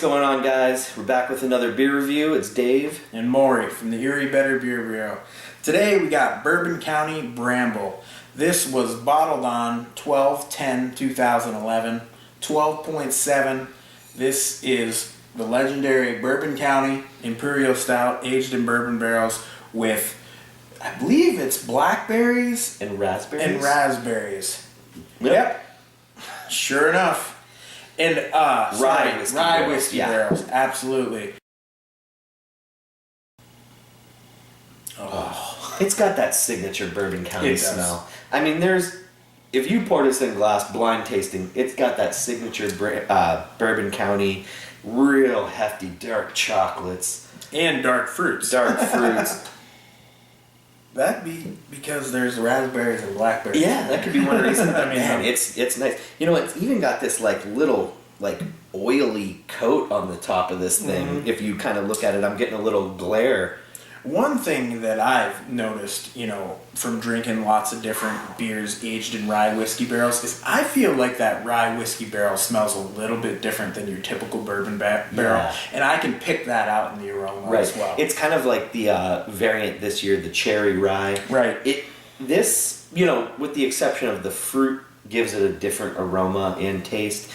going on, guys? We're back with another beer review. It's Dave and Maury from the Erie Better Beer Bureau. Today we got Bourbon County Bramble. This was bottled on 12/10/2011, 12.7. This is the legendary Bourbon County Imperial Stout, aged in bourbon barrels with, I believe it's blackberries and raspberries. Yep. Sure enough. And rye whiskey barrels. Absolutely. Oh, it's got that signature Bourbon County smell. I mean, if you pour this in a glass, blind tasting, it's got that signature Bourbon County, real hefty dark chocolates and dark fruits. That'd be because there's raspberries and blackberries. Yeah, that could be one reason. I mean, man, it's nice. You know, it's even got this little oily coat on the top of this thing. Mm-hmm. If you kind of look at it, I'm getting a little glare. One thing that I've noticed, from drinking lots of different beers aged in rye whiskey barrels, is I feel like that rye whiskey barrel smells a little bit different than your typical bourbon barrel. Yeah. And I can pick that out in the aroma as well. It's kind of like the variant this year, the cherry rye. Right. This, with the exception of the fruit, gives it a different aroma and taste.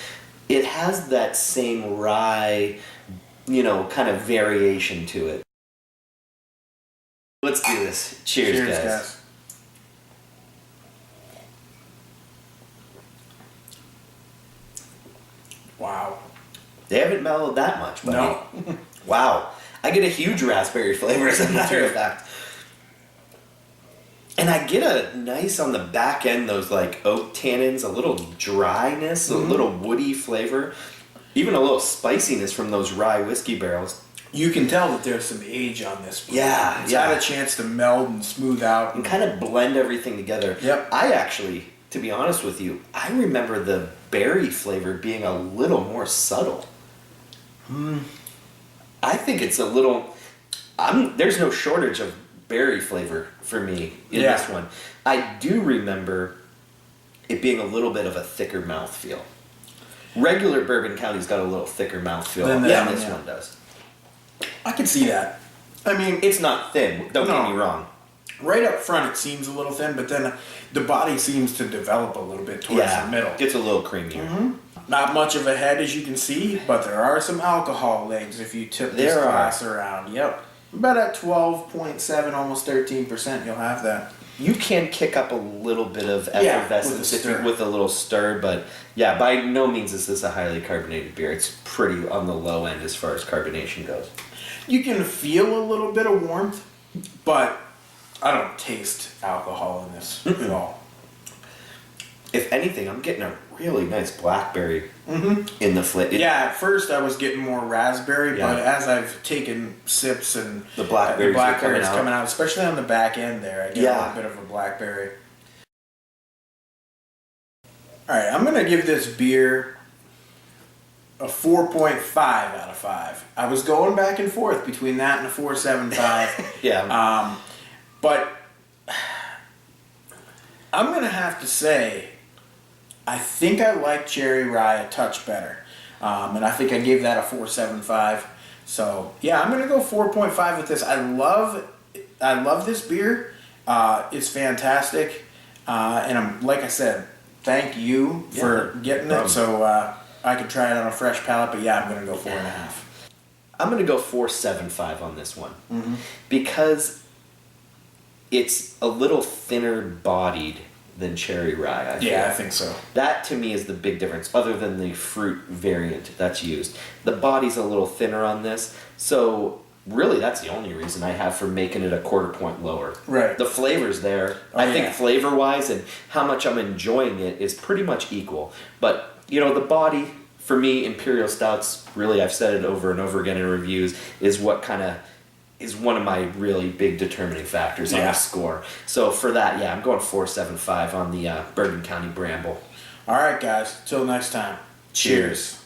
It has that same rye, kind of variation to it. Let's do this. Cheers, guys. Wow. They haven't mellowed that much, buddy. No. Wow. I get a huge raspberry flavor, as a matter of fact. And I get a nice on the back end, those oak tannins, a little dryness, a little woody flavor, even a little spiciness from those rye whiskey barrels. You can tell that there's some age on this one. Yeah, it's had a chance to meld and smooth out. And kind of blend everything together. Yep. I actually, to be honest with you, I remember the berry flavor being a little more subtle. I think it's a little... there's no shortage of berry flavor for me in this one. I do remember it being a little bit of a thicker mouthfeel. Regular Bourbon County's got a little thicker mouthfeel than this one does. I can see that. I mean, it's not thin. Don't get me wrong. Right up front, it seems a little thin, but then the body seems to develop a little bit towards the middle. Gets a little creamier. Mm-hmm. Not much of a head, as you can see, but there are some alcohol legs if you tip this glass around. Yep. About at 12.7, almost 13%, you'll have that. You can kick up a little bit of effervescence with a little stir, but by no means is this a highly carbonated beer. It's pretty on the low end as far as carbonation goes. You can feel a little bit of warmth, but I don't taste alcohol in this at all. If anything, I'm getting a really nice blackberry in the flavor. At first I was getting more raspberry, but as I've taken sips and the blackberries coming out, especially on the back end there, I get a little bit of a blackberry. Alright, I'm going to give this beer a 4.5 out of 5. I was going back and forth between that and a 4.75. But I'm going to have to say, I think I like cherry rye a touch better. And I think I gave that a 4.75. So, I'm going to go 4.5 with this. I love this beer. It's fantastic. And like I said, thank you for getting it. So, I could try it on a fresh palate, but I'm going to go 4.5. I'm going to go 4.75 on this one. Because it's a little thinner bodied than cherry rye, I feel. I think so. That, to me, is the big difference, other than the fruit variant that's used. The body's a little thinner on this, so really that's the only reason I have for making it a quarter point lower. Right. The flavor's there. I think flavor-wise and how much I'm enjoying it is pretty much equal. But, the body, for me, Imperial Stouts, really, I've said it over and over again in reviews, is what kind of is one of my really big determining factors on the score. So for that, I'm going 4.75 on the Bourbon County Bramble. All right, guys. Till next time. Cheers.